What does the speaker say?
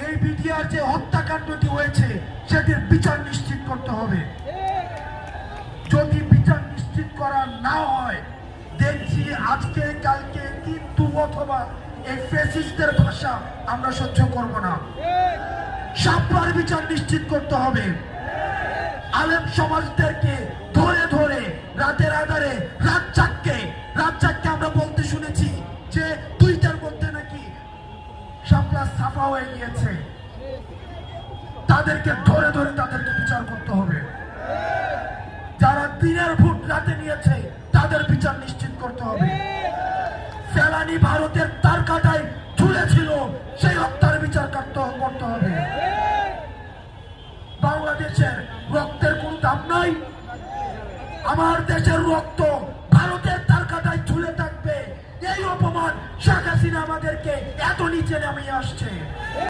এই বিডিআর যে হত্যাকাণ্ডটি হয়েছে সেটির বিচার নিশ্চিত করতে হবে। যদি বিচার নিশ্চিত করা না হয়, দেখছি আজকে কালকে কিন্তু অথবা এই ফ্যাসিস্টদের ভাষা আমরা সহ্য করব না। শাপলার বিচার নিশ্চিত করতে হবে। আলেম সমাজদেরকে ধরে ধরে রাতের আধারে রাজ্জাককে আমরা বলতে শুনেছি যে টুইটার মধ্যে নাকি শাপলা সাফা হয়ে গিয়েছে। তাদেরকে ধরে ধরে তাদেরকে বিচার করতে হবে। যারা দিনের ভোট রাতে নিয়েছে তাদের বিচার নিশ্চিত করতে হবে। ফেলানি ভারতের তার কাটায় ঝুলেছিল, সেই হত্যার বিচার করতে হবে। বাংলাদেশের রক্তের কোনো দাম নাই। আমার দেশের রক্ত ভারতের তার কাটায় ঝুলে থাকবে। এই অপমান শেখ হাসিনা আমাদেরকে এত নিচে নামিয়ে আসছে।